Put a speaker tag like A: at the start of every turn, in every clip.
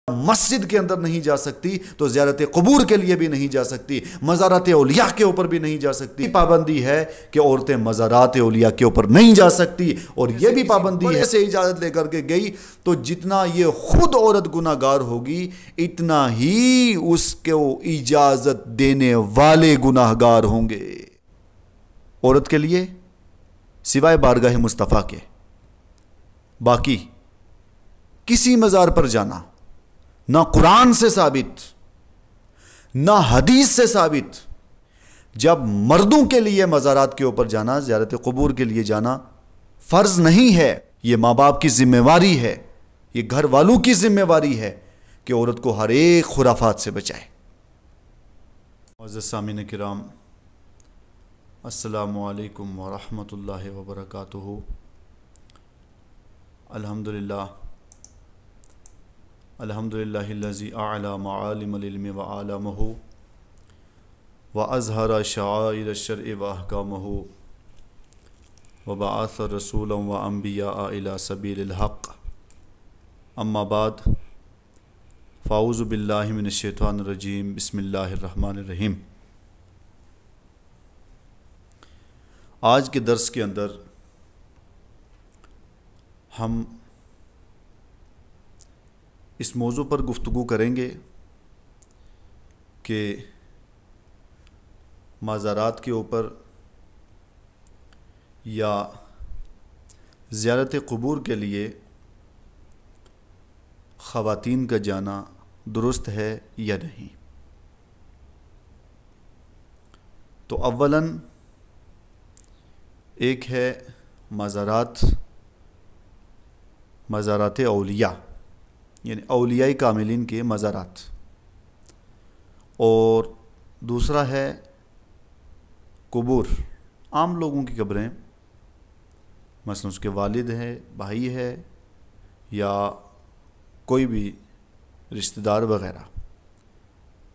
A: مسجد کے اندر نہیں جا سکتی تو زیارت قبور کے لیے بھی نہیں جا سکتی، مزارات اولیاء کے اوپر بھی نہیں جا سکتی۔ پابندی ہے کہ عورتیں مزارات اولیاء کے اوپر نہیں جا سکتی، اور یہ بھی پابندی ہے سے اجازت لے کر کے گئی تو جتنا یہ خود عورت گناہگار ہوگی اتنا ہی اس کو اجازت دینے والے گناہگار ہوں گے۔ عورت کے لیے سوائے بارگاہ مصطفیٰ کے باقی کسی مزار پر جانا نہ قرآن سے ثابت نہ حدیث سے ثابت۔ جب مردوں کے لیے مزارات کے اوپر جانا، زیارت قبور کے لیے جانا فرض نہیں ہے، یہ ماں باپ کی ذمہ واری ہے، یہ گھر والوں کی ذمہ واری ہے کہ عورت کو ہر ایک خرافات سے بچائے۔ معزز سامعین کرام، السلام علیکم ورحمۃ اللہ وبرکاتہ۔ الحمدللہ الذی اعلی معالم العلم وعالمہ واظہر شعائر الشرع واحکامہ وبعث رسولا وانبیاء الی سبیل الحق، اما بعد فاعوذ باللہ من الشیطان الرجیم، بسم اللہ الرحمن الرحیم۔ آج کے درس کے اندر ہم اس موضوع پر گفتگو کریں گے کہ مزارات کے اوپر یا زیارت قبور کے لیے خواتین کا جانا درست ہے یا نہیں۔ تو اولاً ایک ہے مزارات اولیاء، یعنی اولیاء کاملین کے مزارات، اور دوسرا ہے قبور، عام لوگوں کی قبریں، مثلا اس کے والد ہے، بھائی ہے، یا کوئی بھی رشتہ دار وغیرہ،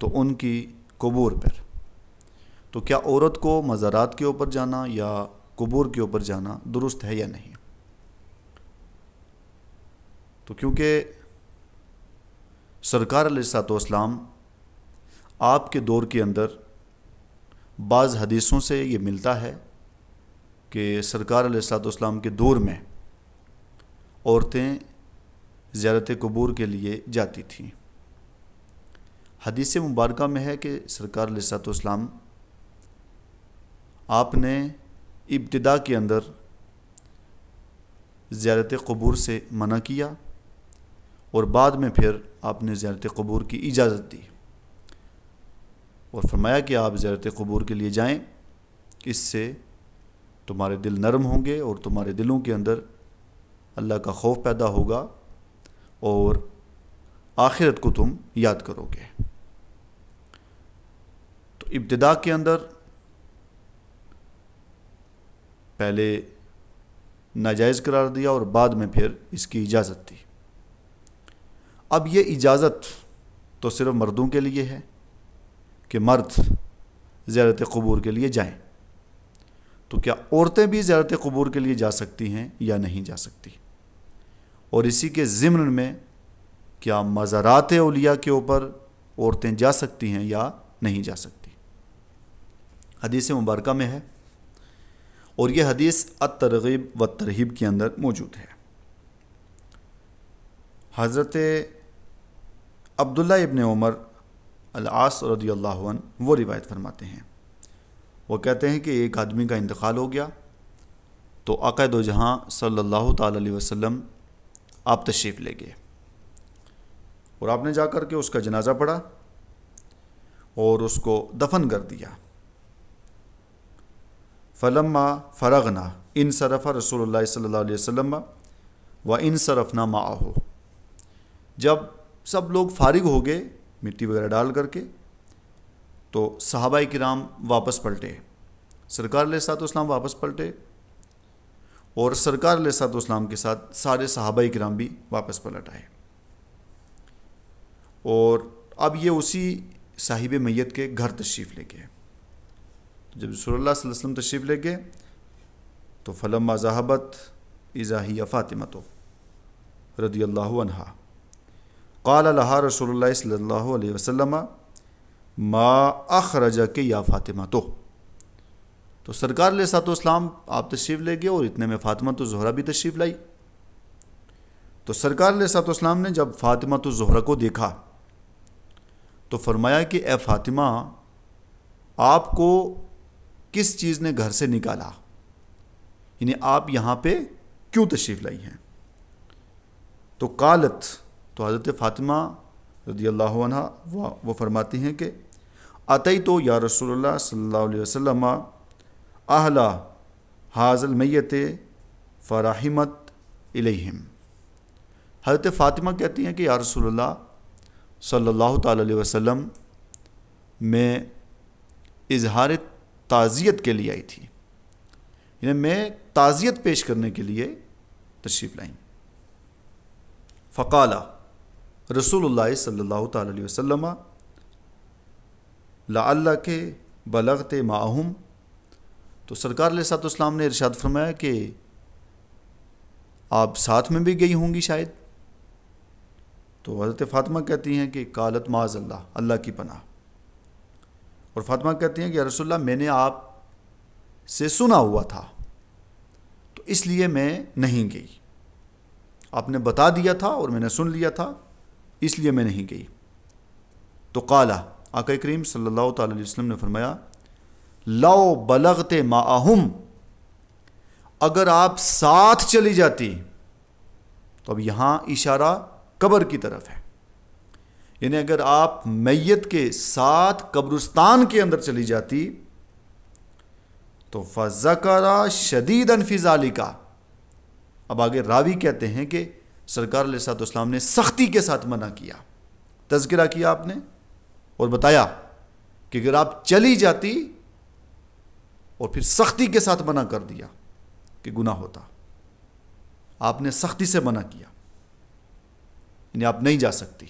A: تو ان کی قبور پر۔ تو کیا عورت کو مزارات کے اوپر جانا یا قبور کے اوپر جانا درست ہے یا نہیں؟ تو کیونکہ سرکار علیہ الصلوۃ والسلام آپ کے دور کے اندر بعض حدیثوں سے یہ ملتا ہے کہ سرکار علیہ الصلوۃ والسلام کے دور میں عورتیں زیارت قبور کے لیے جاتی تھیں۔ حدیث مبارکہ میں ہے کہ سرکار علیہ الصلوۃ والسلام آپ نے ابتدا کے اندر زیارت قبور سے منع کیا، اور بعد میں پھر آپ نے زیارت قبور کی اجازت دی، اور فرمایا کہ آپ زیارت قبور کے لیے جائیں، اس سے تمہارے دل نرم ہوں گے اور تمہارے دلوں کے اندر اللہ کا خوف پیدا ہوگا، اور آخرت کو تم یاد کرو گے۔ تو ابتدا کے اندر پہلے ناجائز قرار دیا اور بعد میں پھر اس کی اجازت دی۔ اب یہ اجازت تو صرف مردوں کے لیے ہے کہ مرد زیارت قبور کے لیے جائیں، تو کیا عورتیں بھی زیارت قبور کے لیے جا سکتی ہیں یا نہیں جا سکتی؟ اور اسی کے ضمن میں کیا مزارات اولیاء کے اوپر عورتیں جا سکتی ہیں یا نہیں جا سکتی؟ حدیث مبارکہ میں ہے، اور یہ حدیث الترغیب والترہیب کے اندر موجود ہے۔ حضرت عبداللہ ابن عمر العاص رضی اللہ عنہ وہ روایت فرماتے ہیں، وہ کہتے ہیں کہ ایک آدمی کا انتقال ہو گیا، تو آقا دو جہاں صلی اللہ تعالی علیہ وسلم آپ تشریف لے گئے، اور آپ نے جا کر کے اس کا جنازہ پڑھا اور اس کو دفن کر دیا۔ فلما فرغنا انصرف رسول اللہ صلی اللہ علیہ وسلم وانصرفنا معه، جب سب لوگ فارغ ہو گئے مٹی وغیرہ ڈال کر کے، تو صحابہ کرام واپس پلٹے، سرکار علیہ الصلوۃ والسلام واپس پلٹے، اور سرکار علیہ الصلوۃ والسلام کے ساتھ سارے صحابہ کرام بھی واپس پلٹ آئے۔ اور اب یہ اسی صاحب میت کے گھر تشریف لے گئے۔ جب رسول اللہ صلی اللہ علیہ وسلم تشریف لے گئے تو فلما ذہبت اذا ہی فاطمہ رضی اللہ عنہا، قال لها رسول اللہ صلی اللہ علیہ وسلم ما اخرجک یا فاطمہ تو سرکار علیہ الصلوۃ والسلام آپ تشریف لے گئے اور اتنے میں فاطمہ الزہرا بھی تشریف لائی. تو سرکار علیہ الصلوۃ والسلام نے جب فاطمہ الزہرا کو دیکھا تو فرمایا کہ اے فاطمہ آپ کو کس چیز نے گھر سے نکالا، یعنی آپ یہاں پہ کیوں تشریف لائی ہیں؟ تو قالت، تو حضرت فاطمہ رضی اللہ عنہ وہ فرماتی ہیں کہ اتیت یا رسول اللہ صلی اللہ علیہ وسلم اہل حاض المیت فرحمت الیہم. حضرت فاطمہ کہتی ہیں کہ یا رسول اللہ صلی اللہ تعالی علیہ وسلم میں اظہار تعزیت کے لیے آئی تھی، یعنی میں تعزیت پیش کرنے کے لیے تشریف لائیں. فقال رسول اللہ صلی اللہ تعالی علیہ وسلم لعلک بلغت معہم. تو سرکار علیہ الصلوۃ والسلام نے ارشاد فرمایا کہ آپ ساتھ میں بھی گئی ہوں گی شاید. تو حضرت فاطمہ کہتی ہیں کہ قالت معاذ اللہ، اللہ کی پناہ. اور فاطمہ کہتی ہیں کہ یا رسول اللہ میں نے آپ سے سنا ہوا تھا تو اس لیے میں نہیں گئی، آپ نے بتا دیا تھا اور میں نے سن لیا تھا اس لیے میں نہیں گئی. تو قالا، آقا کریم صلی اللہ تعالی علیہ وسلم نے فرمایا لو بلغت معہم، اگر آپ ساتھ چلی جاتی. تو اب یہاں اشارہ قبر کی طرف ہے، یعنی اگر آپ میت کے ساتھ قبرستان کے اندر چلی جاتی تو فذکر شدیدا فی ذالک. اب آگے راوی کہتے ہیں کہ سرکار علیہ الصلوۃ والسلام نے سختی کے ساتھ منع کیا، تذکرہ کیا آپ نے اور بتایا کہ اگر آپ چلی جاتی اور پھر سختی کے ساتھ منع کر دیا کہ گناہ ہوتا. آپ نے سختی سے منع کیا، یعنی آپ نہیں جا سکتی،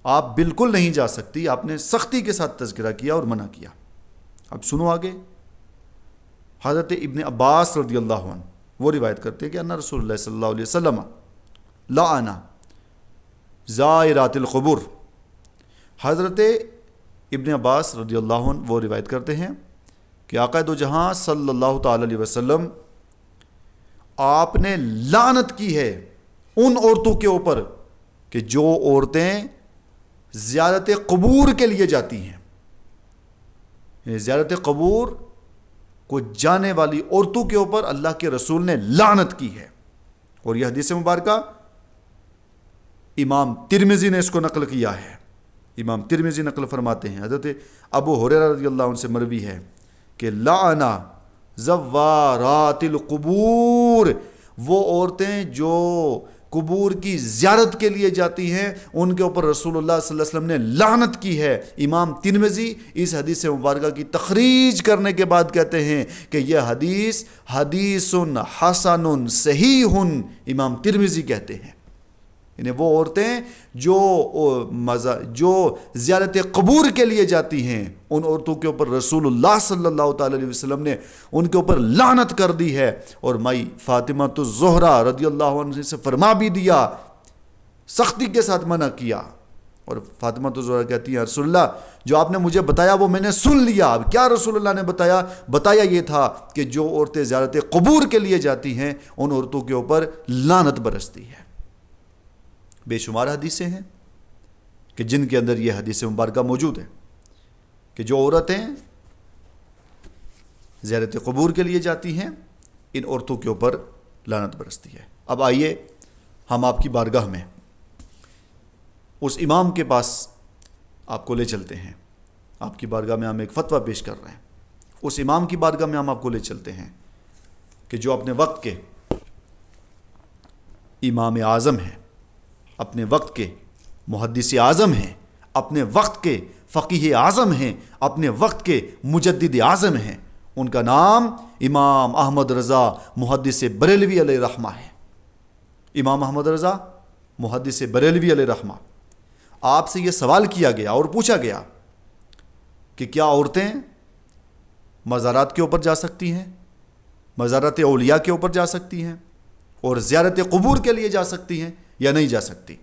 A: آپ بالکل نہیں جا سکتی. آپ نے سختی کے ساتھ تذکرہ کیا اور منع کیا. اب سنو آگے. حضرت ابن عباس رضی اللہ عنہ وہ روایت کرتے ہیں کہ ان رسول اللہ صلی اللہ علیہ وسلم لعن زائرات القبور. حضرت ابن عباس رضی اللہ عنہ وہ روایت کرتے ہیں کہ آقا دو جہاں صلی اللہ تعالی علیہ وسلم آپ نے لعنت کی ہے ان عورتوں کے اوپر کہ جو عورتیں زیارت قبور کے لیے جاتی ہیں. زیارت قبور کو جانے والی عورتوں کے اوپر اللہ کے رسول نے لعنت کی ہے. اور یہ حدیث مبارکہ امام ترمذی نے اس کو نقل کیا ہے. امام ترمذی نقل فرماتے ہیں حضرت ابو ہریرہ رضی اللہ عنہ سے مروی ہے کہ لعن زوارات القبور، وہ عورتیں جو قبور کی زیارت کے لیے جاتی ہیں ان کے اوپر رسول اللہ صلی اللہ علیہ وسلم نے لعنت کی ہے. امام ترمذی اس حدیث مبارکہ کی تخریج کرنے کے بعد کہتے ہیں کہ یہ حدیث حدیث حسن صحیح. امام ترمذی کہتے ہیں یعنی وہ عورتیں جو زیارت قبور کے لیے جاتی ہیں ان عورتوں کے اوپر رسول اللہ صلی اللہ تعالی علیہ وسلم نے ان کے اوپر لعنت کر دی ہے. اور مائی فاطمہ الزہرا رضی اللہ عنہ سے فرما بھی دیا، سختی کے ساتھ منع کیا. اور فاطمہ الزہرا کہتی ہے رسول اللہ جو آپ نے مجھے بتایا وہ میں نے سن لیا. اب کیا رسول اللہ نے بتایا یہ تھا کہ جو عورتیں زیارت قبور کے لیے جاتی ہیں ان عورتوں کے اوپر لعنت برستی ہے. بے شمار حدیثیں ہیں کہ جن کے اندر یہ حدیث مبارکہ موجود ہے کہ جو عورتیں زیارت قبور کے لیے جاتی ہیں ان عورتوں کے اوپر لعنت برستی ہے. اب آئیے ہم آپ کی بارگاہ میں اس امام کے پاس آپ کو لے چلتے ہیں. آپ کی بارگاہ میں ہم ایک فتویٰ پیش کر رہے ہیں. اس امام کی بارگاہ میں ہم آپ کو لے چلتے ہیں کہ جو اپنے وقت کے امام اعظم ہیں، اپنے وقت کے محدث اعظم ہیں، اپنے وقت کے فقیہ اعظم ہیں، اپنے وقت کے مجدد اعظم ہیں. ان کا نام امام احمد رضا محدث بریلوی علیہ رحمہ ہے. امام احمد رضا محدث بریلوی علیہ رحمہ. آپ سے یہ سوال کیا گیا اور پوچھا گیا کہ کیا عورتیں مزارات کے اوپر جا سکتی ہیں، مزارات اولیاء کے اوپر جا سکتی ہیں؟ اور زیارت قبور کے لیے جا سکتی ہیں یا نہیں جا سکتی؟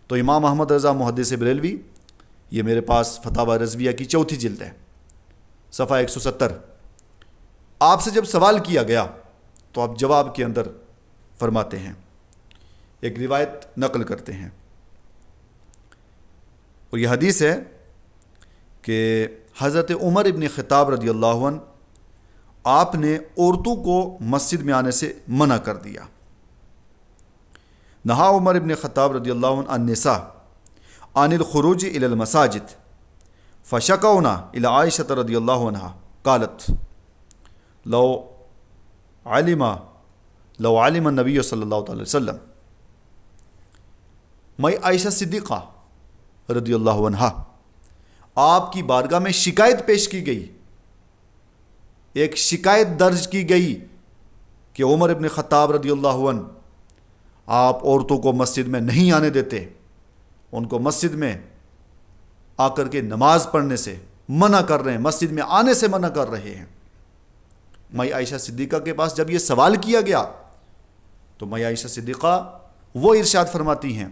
A: تو امام احمد رضا محدث بریلوی، یہ میرے پاس فتاوی رضویہ کی 4 جلد ہے، صفحہ 170، آپ سے جب سوال کیا گیا تو آپ جواب کے اندر فرماتے ہیں، ایک روایت نقل کرتے ہیں، اور یہ حدیث ہے کہ حضرت عمر ابن خطاب رضی اللہ عنہ آپ نے عورتوں کو مسجد میں آنے سے منع کر دیا۔ نہا عمر ابن خطاب رضی اللہ عنہ النساء عن الخروج الى المساجد فشکونا الى عائشة رضی اللہ عنہ قالت لو علم النبی صلی اللہ علیہ وسلم، میں عائشہ صدیقہ رضی اللہ عنہ آپ کی بارگاہ میں شکایت پیش کی گئی، ایک شکایت درج کی گئی کہ عمر ابن خطاب رضی اللہ عنہ آپ عورتوں کو مسجد میں نہیں آنے دیتے، ان کو مسجد میں آ کر کے نماز پڑھنے سے منع کر رہے ہیں، مسجد میں آنے سے منع کر رہے ہیں۔ میں عائشہ صدیقہ کے پاس جب یہ سوال کیا گیا تو میں عائشہ صدیقہ وہ ارشاد فرماتی ہیں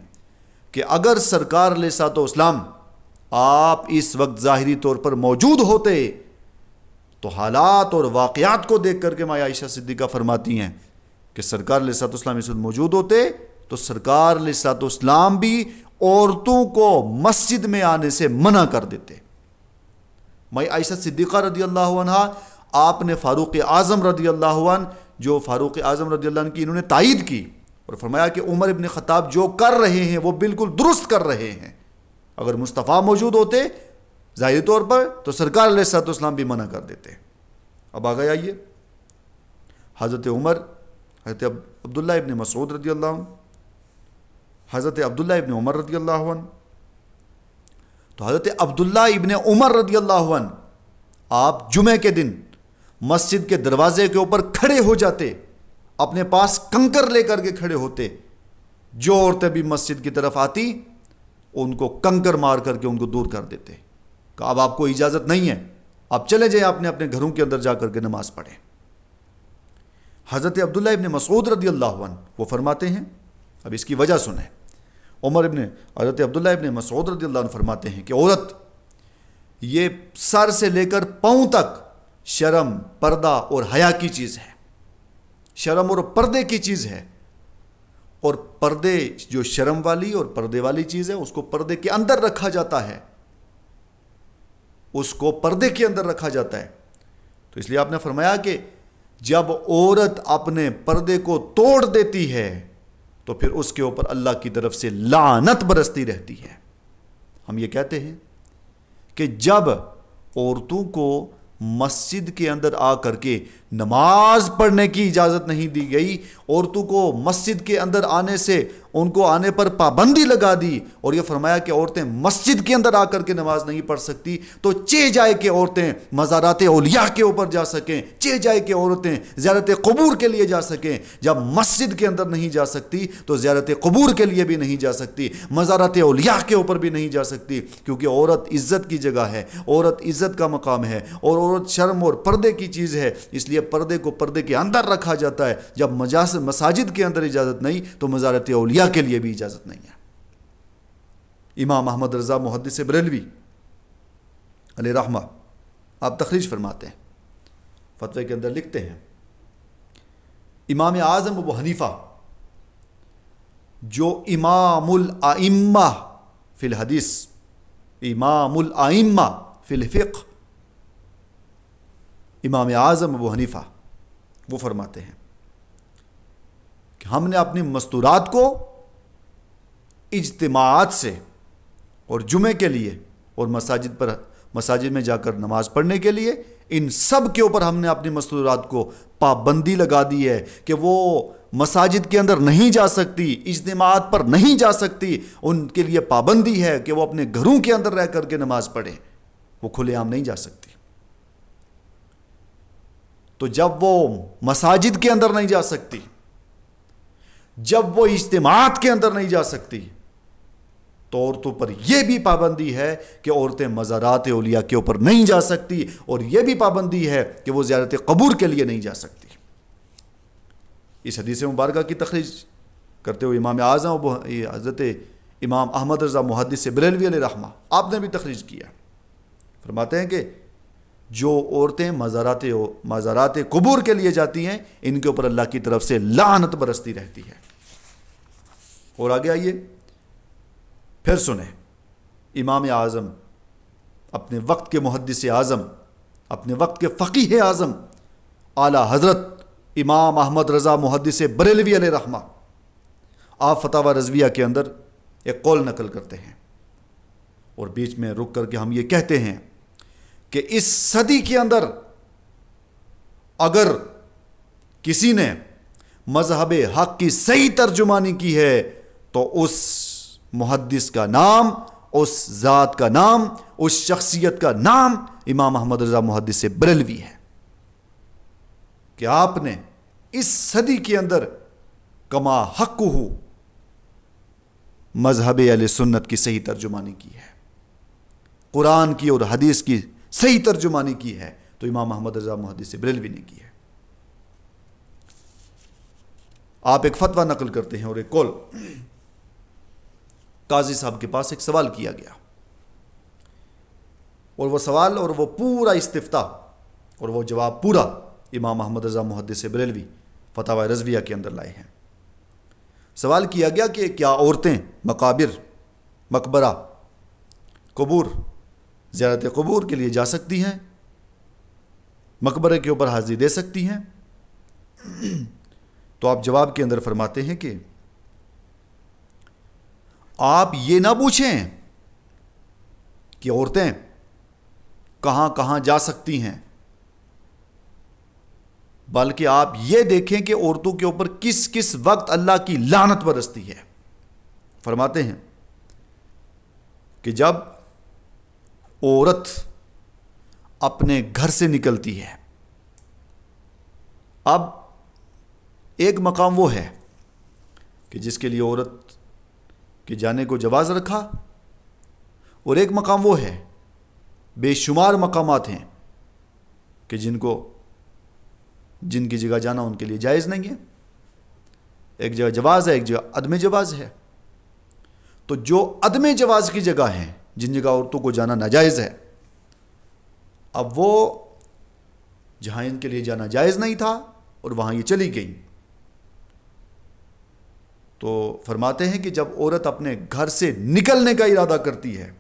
A: کہ اگر سرکار علیہ الصلوۃ والسلام آپ اس وقت ظاہری طور پر موجود ہوتے تو حالات اور واقعات کو دیکھ کر کے میں عائشہ صدیقہ فرماتی ہیں کہ سرکار علیہ الصلوۃ والسلام اس وقت موجود ہوتے تو سرکار علیہ الصلوۃ والسلام بھی عورتوں کو مسجد میں آنے سے منع کر دیتے۔ میں عائشہ صدیقہ رضی اللہ عنہ آپ نے فاروق اعظم رضی اللہ عنہ، جو فاروق اعظم رضی اللہ عنہ کی انہوں نے تائید کی اور فرمایا کہ عمر ابن خطاب جو کر رہے ہیں وہ بالکل درست کر رہے ہیں، اگر مصطفیٰ موجود ہوتے ظاہری طور پر تو سرکار علیہ الصلوۃ والسلام بھی منع کر دیتے۔ اب آگے آئیے، حضرت عمر، حضرت عبداللہ ابن مسعود رضی اللہ عنہ، حضرت عبداللہ ابن عمر رضی اللہ عنہ، تو حضرت عبداللہ ابن عمر رضی اللہ عنہ آپ جمعے کے دن مسجد کے دروازے کے اوپر کھڑے ہو جاتے، اپنے پاس کنکر لے کر کے کھڑے ہوتے، جو عورتیں بھی مسجد کی طرف آتی ان کو کنکر مار کر کے ان کو دور کر دیتے کہ اب آپ کو اجازت نہیں ہے، آپ چلے جائیں اپنے اپنے گھروں کے اندر جا کر کے نماز پڑھیں۔ حضرت عبداللہ ابن مسعود رضی اللہ عنہ وہ فرماتے ہیں، اب اس کی وجہ سنیں، حضرت عبداللہ ابن مسعود رضی اللہ عنہ فرماتے ہیں کہ عورت یہ سر سے لے کر پاؤں تک شرم، پردہ اور حیا کی چیز ہے، شرم اور پردے کی چیز ہے، اور پردے جو شرم والی اور پردے والی چیز ہے اس کو پردے کے اندر رکھا جاتا ہے، اس کو پردے کے اندر رکھا جاتا ہے۔ تو اس لیے آپ نے فرمایا کہ جب عورت اپنے پردے کو توڑ دیتی ہے تو پھر اس کے اوپر اللہ کی طرف سے لعنت برستی رہتی ہے۔ ہم یہ کہتے ہیں کہ جب عورتوں کو مسجد کے اندر آ کر کے نماز پڑھنے کی اجازت نہیں دی گئی، عورتوں کو مسجد کے اندر آنے سے ان کو آنے پر پابندی لگا دی اور یہ فرمایا کہ عورتیں مسجد کے اندر آ کر کے نماز نہیں پڑھ سکتی، تو چہ جائے کہ عورتیں مزارات اولیاء کے اوپر جا سکیں، چہ جائے کہ عورتیں زیارت قبور کے لیے جا سکیں۔ جب مسجد کے اندر نہیں جا سکتی تو زیارت قبور کے لیے بھی نہیں جا سکتی، مزارات اولیاء کے اوپر بھی نہیں جا سکتی، کیونکہ عورت عزت کی جگہ ہے، عورت عزت کا مقام ہے، اور عورت شرم اور پردے کی چیز ہے، اس لیے پردے کو پردے کے اندر رکھا جاتا ہے۔ جب مساجد کے اندر اجازت نہیں تو مزارات اولیاء کے لیے بھی اجازت نہیں ہے۔ امام احمد رضا محدث بریلوی علیہ رحمہ آپ تخریج فرماتے ہیں، فتوے کے اندر لکھتے ہیں، امام اعظم ابو حنیفہ جو امام الائمہ فی الحدیث، امام الائمہ فی الفقہ، امام اعظم ابو حنیفہ وہ فرماتے ہیں کہ ہم نے اپنی مستورات کو اجتماعات سے اور جمعے کے لیے اور مساجد میں جا کر نماز پڑھنے کے لیے ان سب کے اوپر ہم نے اپنی مستورات کو پابندی لگا دی ہے کہ وہ مساجد کے اندر نہیں جا سکتی، اجتماعات پر نہیں جا سکتی، ان کے لیے پابندی ہے کہ وہ اپنے گھروں کے اندر رہ کر کے نماز پڑھیں، وہ کھلے عام نہیں جا سکتی۔ تو جب وہ مساجد کے اندر نہیں جا سکتی، جب وہ اجتماعات کے اندر نہیں جا سکتی، تو عورتوں پر یہ بھی پابندی ہے کہ عورتیں مزارات اولیاء کے اوپر نہیں جا سکتی، اور یہ بھی پابندی ہے کہ وہ زیارت قبور کے لیے نہیں جا سکتی۔ اس حدیث مبارکہ کی تخریج کرتے ہوئے امام اعظم حضرت امام احمد رضا محدث بریلوی علیہ رحمہ آپ نے بھی تخریج کیا. فرماتے ہیں کہ جو عورتیں مزارات قبور کے لیے جاتی ہیں ان کے اوپر اللہ کی طرف سے لعنت برستی رہتی ہے. اور آگے آئیے پھر سنیں امام اعظم اپنے وقت کے محدث اعظم اپنے وقت کے فقیہ اعظم اعلیٰ حضرت امام احمد رضا محدث بریلوی علیہ رحمہ آپ فتاوی رضویہ کے اندر ایک قول نقل کرتے ہیں اور بیچ میں رک کر کے ہم یہ کہتے ہیں کہ اس صدی کے اندر اگر کسی نے مذہب حق کی صحیح ترجمانی کی ہے تو اس محدث کا نام، اس ذات کا نام، اس شخصیت کا نام امام احمد رضا محدث بریلوی ہے کہ آپ نے اس صدی کے اندر کما حقہ مذہب اہل سنت کی صحیح ترجمانی کی ہے، قرآن کی اور حدیث کی صحیح ترجمانی کی ہے تو امام احمد رضا محدث بریلوی نے کی ہے. آپ ایک فتویٰ نقل کرتے ہیں اور ایک قول. قاضی صاحب کے پاس ایک سوال کیا گیا اور وہ سوال اور وہ پورا استفتاء اور وہ جواب پورا امام احمد رضا محدث بریلوی فتاوی رضویہ کے اندر لائے ہیں. سوال کیا گیا کہ کیا عورتیں مقابر، مقبرہ، قبور، زیارت قبور کے لیے جا سکتی ہیں، مقبرے کے اوپر حاضری دے سکتی ہیں؟ تو آپ جواب کے اندر فرماتے ہیں کہ آپ یہ نہ پوچھیں کہ عورتیں کہاں کہاں جا سکتی ہیں، بلکہ آپ یہ دیکھیں کہ عورتوں کے اوپر کس کس وقت اللہ کی لعنت برستی ہے. فرماتے ہیں کہ جب عورت اپنے گھر سے نکلتی ہے، اب ایک مقام وہ ہے کہ جس کے لیے عورت کے جانے کو جواز رکھا، اور ایک مقام وہ ہے، بے شمار مقامات ہیں کہ جن کی جگہ جانا ان کے لیے جائز نہیں ہے. ایک جگہ جواز ہے، ایک جگہ عدم جواز ہے. تو جو عدم جواز کی جگہ ہیں، جن جگہ عورتوں کو جانا ناجائز ہے، اب وہ جہاں ان کے لیے جانا جائز نہیں تھا اور وہاں یہ چلی گئی. تو فرماتے ہیں کہ جب عورت اپنے گھر سے نکلنے کا ارادہ کرتی ہے،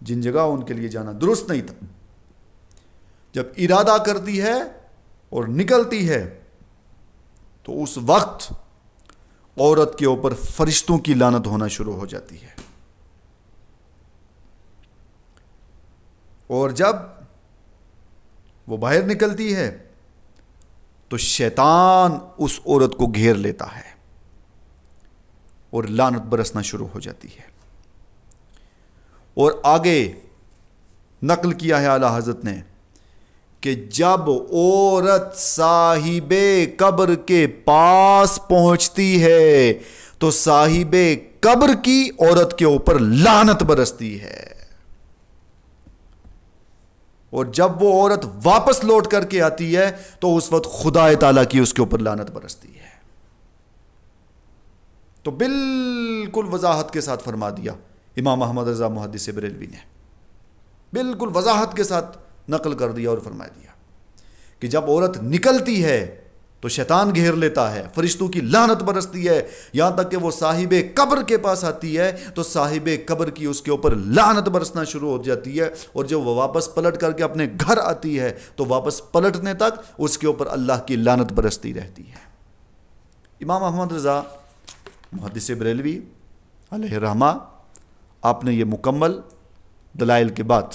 A: جن جگہ ان کے لیے جانا درست نہیں تھا، جب ارادہ کرتی ہے اور نکلتی ہے تو اس وقت عورت کے اوپر فرشتوں کی لعنت ہونا شروع ہو جاتی ہے. اور جب وہ باہر نکلتی ہے تو شیطان اس عورت کو گھیر لیتا ہے اور لعنت برسنا شروع ہو جاتی ہے. اور آگے نقل کیا ہے اعلیٰ حضرت نے کہ جب عورت صاحب قبر کے پاس پہنچتی ہے تو صاحب قبر کی عورت کے اوپر لعنت برستی ہے، اور جب وہ عورت واپس لوٹ کر کے آتی ہے تو اس وقت خدا تعالیٰ کی اس کے اوپر لعنت برستی ہے. تو بالکل وضاحت کے ساتھ فرما دیا امام احمد رضا محدث بریلوی نے، بالکل وضاحت کے ساتھ نقل کر دیا اور فرما دیا کہ جب عورت نکلتی ہے تو شیطان گھیر لیتا ہے، فرشتوں کی لعنت برستی ہے، یہاں تک کہ وہ صاحب قبر کے پاس آتی ہے تو صاحب قبر کی اس کے اوپر لعنت برسنا شروع ہو جاتی ہے، اور جب وہ واپس پلٹ کر کے اپنے گھر آتی ہے تو واپس پلٹنے تک اس کے اوپر اللہ کی لعنت برستی رہتی ہے. امام احمد رضا محدث بریلوی علیہ رحمہ آپ نے یہ مکمل دلائل کے بعد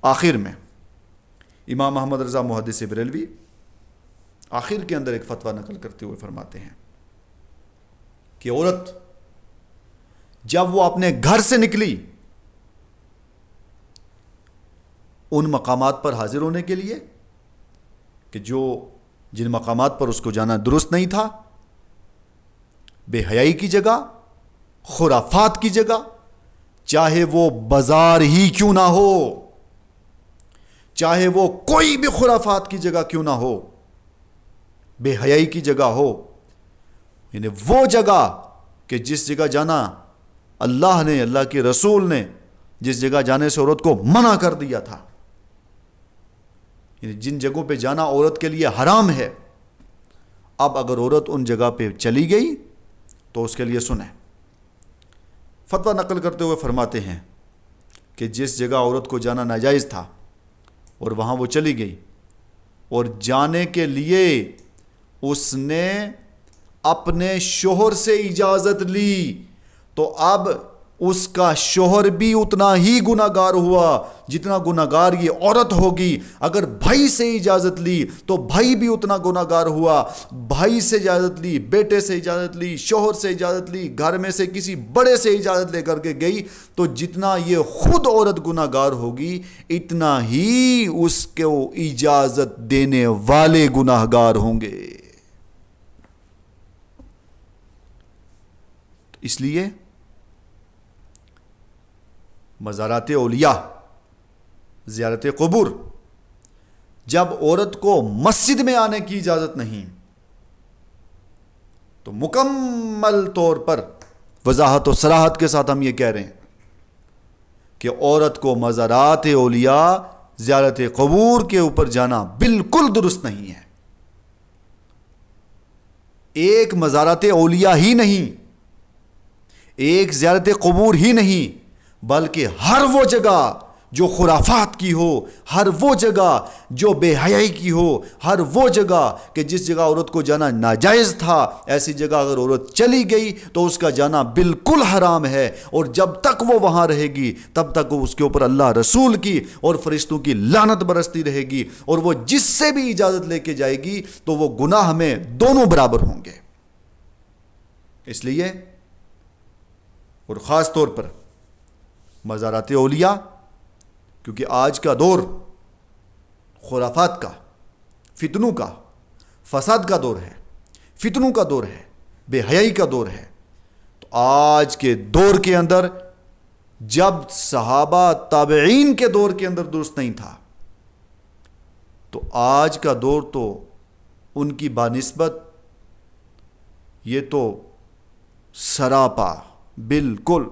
A: آخر میں امام احمد رضا محدث بریلوی آخر کے اندر ایک فتویٰ نقل کرتے ہوئے فرماتے ہیں کہ عورت جب وہ اپنے گھر سے نکلی ان مقامات پر حاضر ہونے کے لیے کہ جن مقامات پر اس کو جانا درست نہیں تھا، بے حیائی کی جگہ، خرافات کی جگہ، چاہے وہ بازار ہی کیوں نہ ہو، چاہے وہ کوئی بھی خرافات کی جگہ کیوں نہ ہو، بے حیائی کی جگہ ہو، یعنی وہ جگہ کہ جس جگہ جانا اللہ نے، اللہ کے رسول نے جس جگہ جانے سے عورت کو منع کر دیا تھا، یعنی جن جگہوں پہ جانا عورت کے لیے حرام ہے، اب اگر عورت ان جگہ پہ چلی گئی تو اس کے لیے سنیں۔ فتویٰ نقل کرتے ہوئے فرماتے ہیں کہ جس جگہ عورت کو جانا ناجائز تھا اور وہاں وہ چلی گئی اور جانے کے لیے اس نے اپنے شوہر سے اجازت لی، تو اب اس کا شوہر بھی اتنا ہی گناہگار ہوا جتنا گناہگار یہ عورت ہوگی۔ اگر بھائی سے اجازت لی تو بھائی بھی اتنا گناہگار ہوا، بھائی سے اجازت لی، بیٹے سے اجازت لی، شوہر سے اجازت لی، گھر میں سے کسی بڑے سے اجازت لے کر کے گئی، تو جتنا یہ خود عورت گناہگار ہوگی اتنا ہی اس کو اجازت دینے والے گناہگار ہوں گے۔ اس لیے مزارات اولیاء، زیارت قبور، جب عورت کو مسجد میں آنے کی اجازت نہیں تو مکمل طور پر وضاحت و صراحت کے ساتھ ہم یہ کہہ رہے ہیں کہ عورت کو مزارات اولیاء، زیارت قبور کے اوپر جانا بالکل درست نہیں ہے۔ ایک مزارات اولیاء ہی نہیں، ایک زیارت قبور ہی نہیں، بلکہ ہر وہ جگہ جو خرافات کی ہو، ہر وہ جگہ جو بے حیائی کی ہو، ہر وہ جگہ کہ جس جگہ عورت کو جانا ناجائز تھا، ایسی جگہ اگر عورت چلی گئی تو اس کا جانا بالکل حرام ہے، اور جب تک وہ وہاں رہے گی تب تک اس کے اوپر اللہ رسول کی اور فرشتوں کی لعنت برستی رہے گی، اور وہ جس سے بھی اجازت لے کے جائے گی تو وہ گناہ میں دونوں برابر ہوں گے۔ اس لیے اور خاص طور پر مزارات اولیاء، کیونکہ آج کا دور خرافات کا، فتنوں کا، فساد کا دور ہے، فتنوں کا دور ہے، بے حیائی کا دور ہے، تو آج کے دور کے اندر جب صحابہ تابعین کے دور کے اندر درست نہیں تھا، تو آج کا دور تو ان کی بانسبت یہ تو سراپا بالکل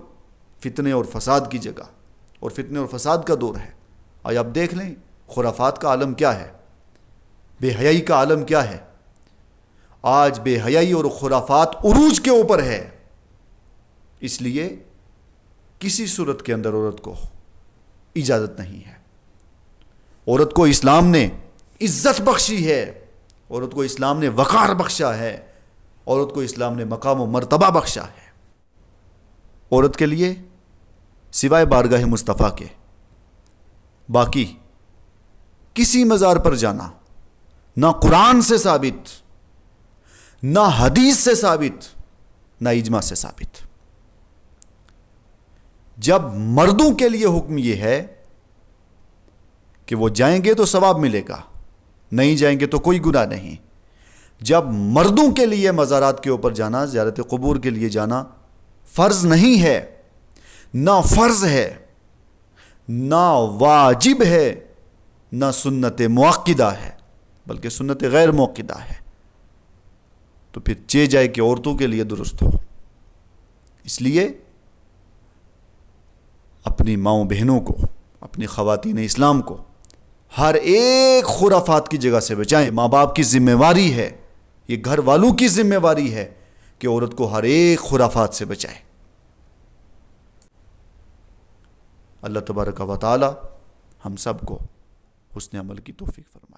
A: فتنے اور فساد کی جگہ اور فتنے اور فساد کا دور ہے۔ آج آپ دیکھ لیں خرافات کا عالم کیا ہے، بے حیائی کا عالم کیا ہے۔ آج بے حیائی اور خرافات عروج کے اوپر ہے، اس لیے کسی صورت کے اندر عورت کو اجازت نہیں ہے۔ عورت کو اسلام نے عزت بخشی ہے، عورت کو اسلام نے وقار بخشا ہے، عورت کو اسلام نے مقام و مرتبہ بخشا ہے۔ عورت کے لیے سوائے بارگاہ مصطفیٰ کے باقی کسی مزار پر جانا نہ قرآن سے ثابت، نہ حدیث سے ثابت، نہ اجماع سے ثابت۔ جب مردوں کے لیے حکم یہ ہے کہ وہ جائیں گے تو ثواب ملے گا، نہیں جائیں گے تو کوئی گناہ نہیں۔ جب مردوں کے لیے مزارات کے اوپر جانا، زیارت قبور کے لیے جانا فرض نہیں ہے، نہ فرض ہے، نہ واجب ہے، نہ سنت مؤکدہ ہے، بلکہ سنت غیر مؤکدہ ہے، تو پھر چہ جائے کہ عورتوں کے لیے درست ہو۔ اس لیے اپنی ماؤں بہنوں کو، اپنی خواتین اسلام کو ہر ایک خرافات کی جگہ سے بچائیں۔ ماں باپ کی ذمہ واری ہے، یہ گھر والوں کی ذمہ واری ہے کہ عورت کو ہر ایک خرافات سے بچائے۔ اللہ تبارک و تعالی ہم سب کو حسن عمل کی توفیق فرمائے۔